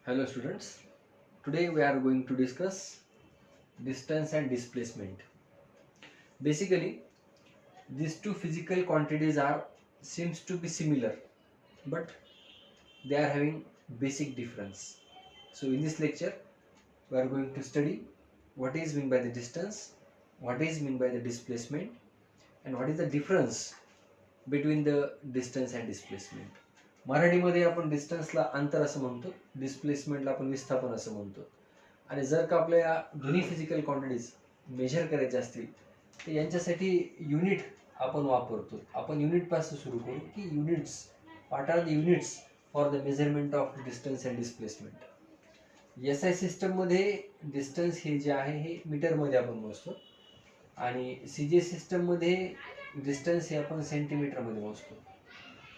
Hello students, today we are going to discuss distance and displacement. Basically, these two physical quantities are seems to be similar, but they are having basic difference. So in this lecture, we are going to study what is meant by the distance, what is meant by the displacement, and what is the difference between the distance and displacement. मराठीमध्ये आपण डिस्टन्सला अंतर असं म्हणतो, डिस्प्लेसमेंटला आपण विस्थापन असं म्हणतो. आणि जर का आपल्या या दोन्ही फिजिकल क्वांटिटीज मेजर करायचे असतील तर यांच्यासाठी युनिट आपण वापरतो. आपण युनिटपासून सुरू करू की units, what are the units for the measurement of distance and displacement. S I सिस्टममध्ये डिस्टन्स हे जे आहे हे मीटरमध्ये आपण मोजतो आणि सी जी सिस्टममध्ये डिस्टन्स हे आपण सेंटीमीटरमध्ये मोजतो.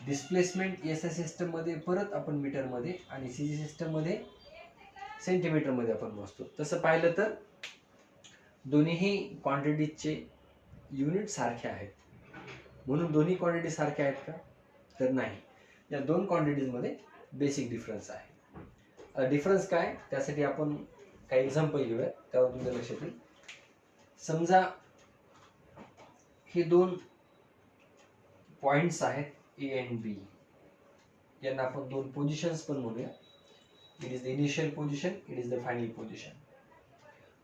डिस्प्लेसमेंट एस आय सिस्टममध्ये परत आपण मीटरमध्ये आणि सी जी सिस्टममध्ये सेंटीमीटरमध्ये आपण मोजतो. तसं पाहिलं तर दोन्हीही क्वांटिटीजचे युनिट सारखे आहेत. म्हणून दोन्ही क्वांटिटी सारख्या आहेत का? तर नाही. या दोन क्वांटिटीजमध्ये बेसिक डिफरन्स आहे. डिफरन्स काय त्यासाठी आपण काही एक्झाम्पल घेऊया, त्यावर तुमच्या लक्षात येईल. समजा हे दोन पॉइंट्स आहेत ए अँड बी. यांना आपण दोन पोझिशन्स पण म्हणूया. It is the initial position, it is the final position.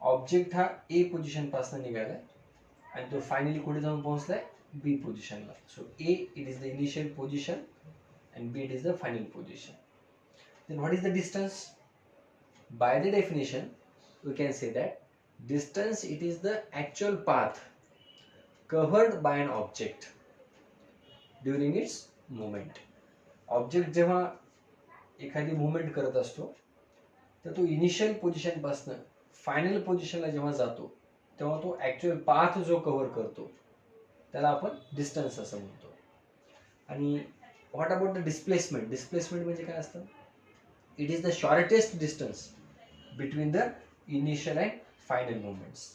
Object हा ए पोझिशन पासून निघालाय आणि तो फायनली कुठे जाऊन पोहोचलाय? बी पोझिशनला. So A it is the initial position and B it is the final position. Then what is the distance? By the definition we can say that distance it is the actual path covered by an object during its movement. Object जेव्हा एखादी movement करत असतो तर तो initial पोझिशनपासून final पोझिशनला जेव्हा जातो तेव्हा तो ॲक्च्युअल पाथ जो कव्हर करतो त्याला आपण डिस्टन्स असं म्हणतो. आणि what about the displacement? Displacement म्हणजे काय असतं? It is the shortest distance between the initial and final movements.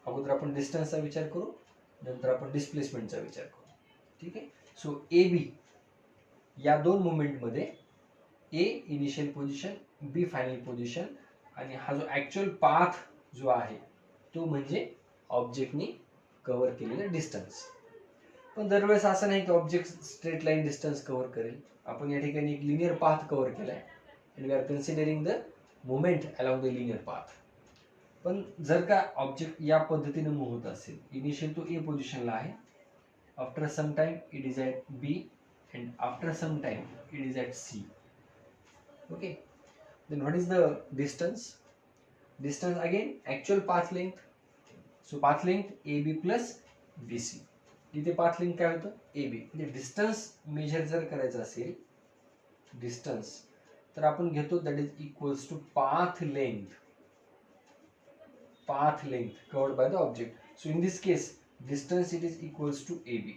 अगोदर आपण डिस्टन्सचा विचार करू, नंतर आपण डिस्प्लेसमेंटचा विचार करू. ठीक आहे. सो ए बी या दोन मुवमेंटमध्ये ए इनिशियल पोझिशन, बी फायनल पोझिशन आणि हा जो ॲक्च्युअल पाथ जो आहे तो म्हणजे ऑब्जेक्टनी कव्हर केलेला डिस्टन्स. पण दरवेळेस असं नाही की object straight line distance cover करेल. आपण या ठिकाणी एक लिनियर पाथ कव्हर केला आहे and we are considering the movement along the linear path. पण जर का ऑब्जेक्ट या पद्धतीने मूव्ह होत असेल, इनिशियल तो ए पोझिशनला आहे, after some time it is at B and after some time it is at C. Okay, then what is the distance? Distance again actual path length. So path length AB plus BC. इथे path length काय होतं? AB. म्हणजे distance measure जर करायचं असेल distance तर आपण घेतो that is equals to path length covered by the object. So in this case distance it is equals to AB.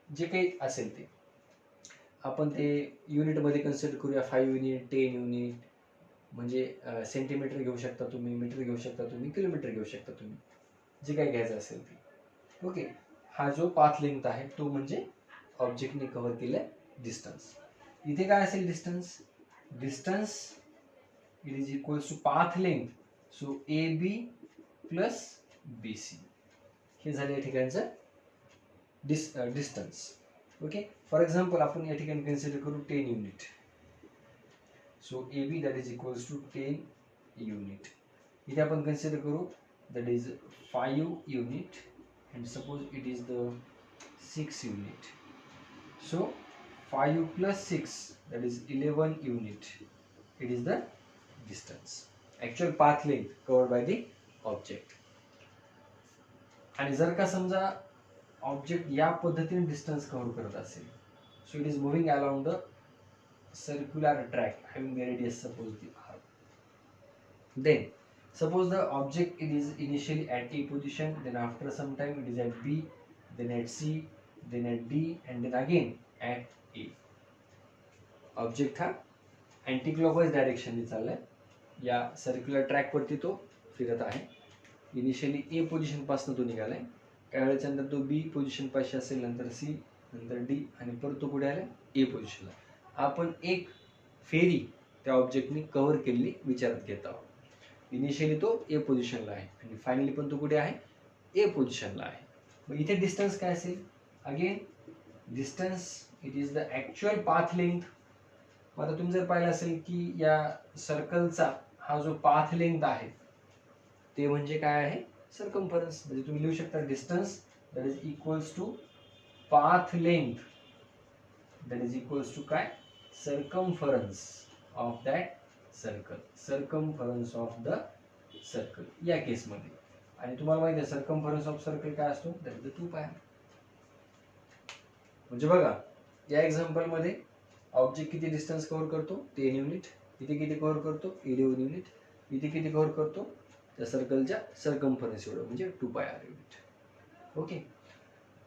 जे काही असेल ते आपण ते युनिटमध्ये कन्सिडर करूया. 5 युनिट, 10 युनिट, म्हणजे सेंटीमीटर घेऊ शकता तुम्ही, मीटर घेऊ शकता तुम्ही, किलोमीटर घेऊ शकता तुम्ही, जे काही घ्यायचं असेल ते. ओके. हा जो पाथ लेंथ आहे तो म्हणजे ऑब्जेक्टने कव्हर केलं डिस्टन्स. इथे काय असेल distance? Distance it is equals to path length. So A B plus B C हे झाले या ठिकाणचं डिस्टन्स. ओके. फॉर एक्झाम्पल आपण या ठिकाणी कन्सिडर करू 10 unit. So A B that is equals to 10 unit. इथे आपण कन्सिडर करू that is 5 unit and suppose it is the 6 unit. So 5 plus 6 that is 11 unit. It is the distance, actual path length covered by the object. आणि जर का समजा object या पद्धतीने distance cover करत असेल, so it is moving along the circular track having the radius suppose the R. Then suppose the object it is initially at A position, then after some time it is at B, then at C, then at D and then again at A. Object हा anti clockwise डायरेक्शनने चाललाय. या circular track वरती तो फिरत आहे. Initially ए position पासून तो निघालाय, काही वेळेच्या नंतर तो बी पोझिशन पाशी असेल, नंतर सी, नंतर डी आणि परत तो पुढे आला ए पोझिशनला. आपण एक फेरी त्या ऑब्जेक्टनी कव्हर केलेली विचारात घेत आहोत. इनिशियली तो ए पोझिशनला आहे आणि फायनली पण तो कुठे आहे, ए पोझिशनला आहे. मग इथे डिस्टन्स काय असेल, again distance it is the actual path length. आता तुम्ही जर पाहिलं असेल की या सर्कलचा हा जो पाथ लेंथ आहे ते म्हणजे काय आहे, सर्कम्फरन्स. म्हणजे तुम्ही लिहू शकता distance that is equals to path length that is equals to काय, circumference of that circle, circumference of the circle या केसमध्ये. आणि तुम्हाला माहिती आहे सर्कम्फरन्स ऑफ सर्कल काय असतो, दॅट इज द 2 पाय. म्हणजे बघा या एक्झाम्पल मध्ये ऑब्जेक्ट किती डिस्टन्स कव्हर करतो, 10 युनिट. इथे किती कव्हर करतो, 11 युनिट. इथे किती कव्हर करतो, त्या सर्कलच्या सर्कम्फरन्स एवढं म्हणजे 2 pi R unit. Okay.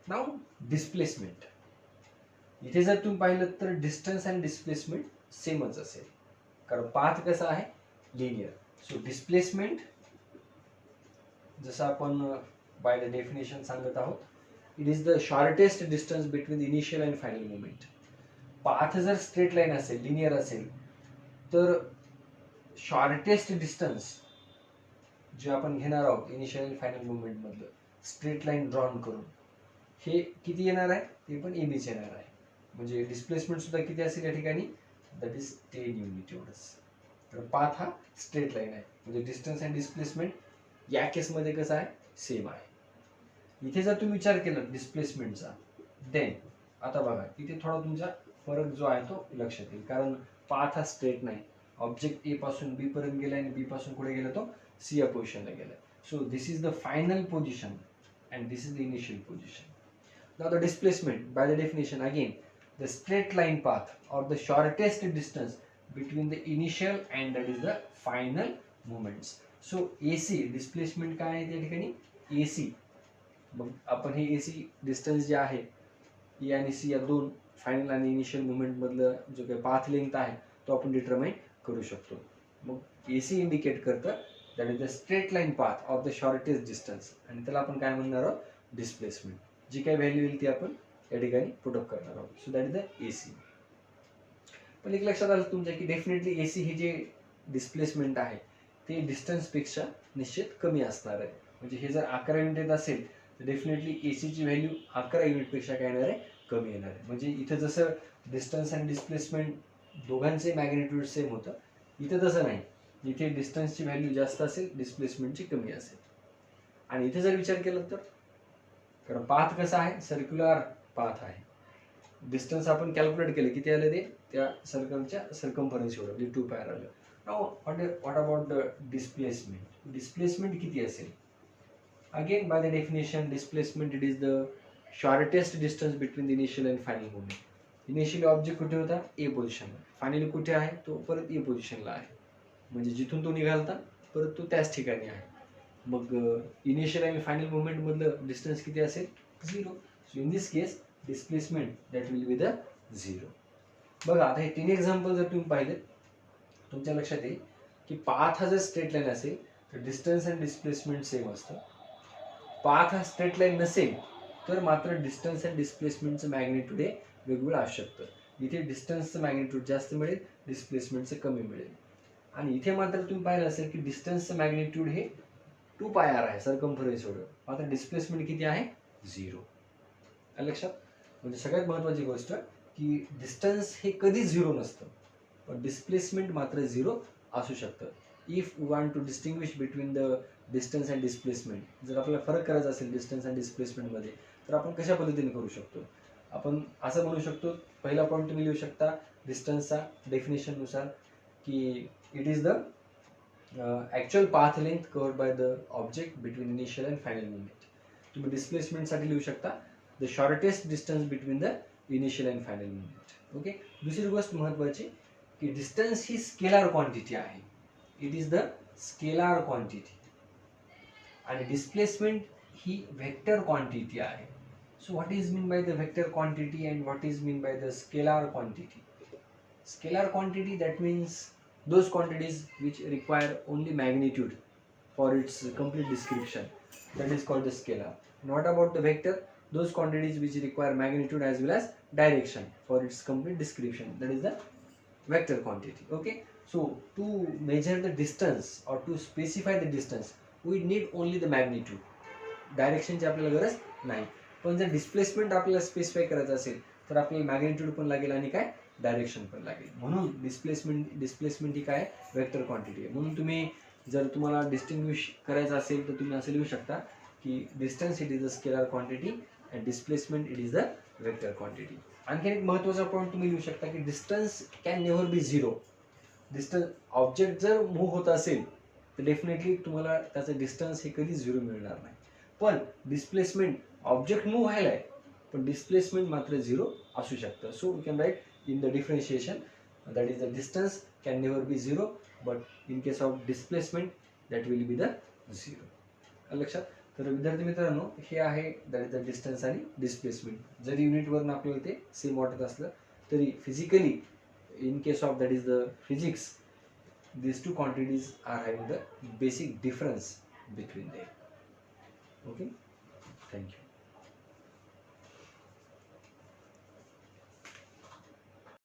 Now displacement. इथे जर तुम्ही पाहिलं तर डिस्टन्स आणि डिस्प्लेसमेंट सेमच असेल, कारण पाथ कसा आहे, लिनियर. सो डिस्प्लेसमेंट जसं आपण बाय द डेफिनेशन सांगत आहोत, it is the shortest distance between initial and final movement. Path जर स्ट्रेट लाईन असेल, लिनियर असेल, तर शॉर्टेस्ट डिस्टन्स जे आपण घेणार आहोत इनिशियल अँड फायनल मुवमेंट मधलं स्ट्रेट लाईन ड्रॉन करून, हे किती येणार आहे, ते पण एबीच येणार आहे. म्हणजे डिस्प्लेसमेंट सुद्धा किती असेल या ठिकाणी, दॅट इज 10 युनिट एवढंच. तर पाथ हा स्ट्रेट लाईन आहे, म्हणजे डिस्टन्स अँड डिस्प्लेसमेंट या केसमध्ये कसं आहे, सेम आहे. इथे जर तुम्ही विचार केला डिस्प्लेसमेंटचा, देन आता बघा इथे थोडा तुमचा फरक जो आहे तो लक्षात येईल, कारण पाथ हा स्ट्रेट नाही. ऑब्जेक्ट ए पासून बी पर्यंत गेला आणि बी पासून कुठे गेला, तो सी या पोझिशनला गेला. So this is the final position and this is the initial position. Now the displacement bye the definition again the straight line path or the shortest distance between the initial and that is the final movements. So AC displacement काय आहे त्या ठिकाणी, AC. मग आपण हे AC distance जे आहे E आणि C या दोन फायनल आणि इनिशियल मुवमेंट मधलं जो काही पाथ लेंथ आहे तो आपण डिटरमाइन करू शकतो. मग AC इंडिकेट करतं that is the straight line path of the shortest distance, आणि त्याला आपण काय म्हणणार आहोत, डिस्प्लेसमेंट. जी काही व्हॅल्यू येईल ती आपण या ठिकाणी पुट अप करणार आहोत. So that is the AC. पण एक लक्षात आलं तुमच्या की डेफिनेटली AC हे जे डिस्प्लेसमेंट आहे ते डिस्टन्स पेक्षा निश्चित कमी असणार आहे. म्हणजे हे जर 11 युनिट असेल तर डेफिनेटली AC ची व्हॅल्यू 11 युनिट पेक्षा काय येणार आहे, कमी येणार आहे. म्हणजे इथे जसं डिस्टन्स आणि डिस्प्लेसमेंट दोघांचे मॅग्निट्यूड सेम होतं, इथे तसं नाही. इथे डिस्टन्सची व्हॅल्यू जास्त असेल, डिस्प्लेसमेंटची कमी असेल. आणि इथे जर विचार केला तर, कारण पाथ कसा आहे, सर्क्युलर पाथ आहे. डिस्टन्स आपण कॅल्क्युलेट केलं किती आलं, ते त्या सर्कलच्या सर्कम्फरन्स एवढं म्हणजे 2 पाय आलं. Now what about the displacement. Displacement किती असेल, again bye the definition displacement it is the shortest distance between the initial and final movement. Initially object कुठे होता, ए पोझिशनला. फायनली कुठे आहे, तो परत ए पोझिशनला आहे. म्हणजे जिथून तो निघालता परत तो त्याच ठिकाणी आहे. मग इनिशियल आणि फायनल मुवमेंट मधलं डिस्टन्स किती असेल, 0. So in this case displacement that will be the 0. बघा आता हे 3 एक्झाम्पल जर तुम्ही पाहिले तुमच्या लक्षात येईल की पाथ हा जर स्ट्रेट लाईन असेल तर डिस्टन्स अँड डिस्प्लेसमेंट सेम असतं. पाथ हा स्ट्रेट लाईन नसेल तर मात्र डिस्टन्स अँड डिस्प्लेसमेंटचं मॅग्निट्यूड हे वेगवेगळं असू शकतं. इथे डिस्टन्सचं मॅग्निट्यूड जास्त मिळेल, डिस्प्लेसमेंटचं कमी मिळेल. आणि इथे मात्र तुम्ही पाहिलं असेल की डिस्टन्सचं मॅग्निट्यूड हे 2 पाय आर आहे, सर्कम्फरन्स एवढं. मात्र डिस्प्लेसमेंट किती आहे, 0. लक्षात. म्हणजे सगळ्यात महत्त्वाची गोष्ट की डिस्टन्स हे कधी 0 नसतं, पण डिस्प्लेसमेंट मात्र 0 असू शकतं. If you want to distinguish between the distance and displacement, जर आपल्याला फरक करायचा असेल डिस्टन्स अँड डिस्प्लेसमेंटमध्ये, तर आपण कशा पद्धतीने करू शकतो. आपण असं म्हणू शकतो, पहिला पॉईंट तुम्ही लिहू शकता डिस्टन्सचा डेफिनेशननुसार की it is the actual path length covered by the object between initial and final movement. तुम्ही डिस्प्लेसमेंटसाठी लिहू शकता the shortest distance between the initial and final movement. Okay. दुसरी गोष्ट महत्त्वाची की डिस्टन्स ही स्केलार क्वांटिटी आहे. It is the scalar quantity आणि displacement ही vector quantity आहे. So what is mean by the vector quantity and what is mean by the scalar quantity. Scalar quantity that means those quantities which require only magnitude for its complete description, that is called the scalar. And what about the vector? Those quantities which require magnitude as well as direction for its complete description, that is the vector quantity. Okay. So to measure the distance or to specify the distance, we need only the magnitude. डायरेक्शनची आपल्याला गरज नाही. पण जर displacement आपल्याला specify करायचं असेल तर आपल्याला मॅग्निट्यूड पण लागेल आणि काय डायरेक्शन पण लागेल. म्हणून डिस्प्लेसमेंट ही काय वेक्टर क्वांटिटी आहे. म्हणून तुम्ही जर तुम्हाला डिस्टिंग्विश करायचं असेल तर तुम्ही असं लिहू शकता की distance it is the scalar quantity and displacement it is the vector quantity. आणखी एक महत्त्वाचा पॉईंट तुम्ही लिहू शकता की distance can never be zero. Distance object जर मूव्ह होत असेल तर डेफिनेटली तुम्हाला त्याचं डिस्टन्स हे कधी झिरो मिळणार नाही. पण डिस्प्लेसमेंट ऑब्जेक्ट मूव्ह व्हायला आहे पण डिस्प्लेसमेंट मात्र झिरो असू शकतं. So we can write in the differentiation that is the distance can never be zero but in case of displacement that will be the zero. लक्षात. तर विद्यार्थी मित्रांनो हे आहे दॅट इज द डिस्टन्स आणि डिस्प्लेसमेंट. जरी युनिटवरून आपल्याला ते सेम वाटत असलं तरी physically in case of that is the physics, these two quantities are having the basic difference between them. Okay, thank you.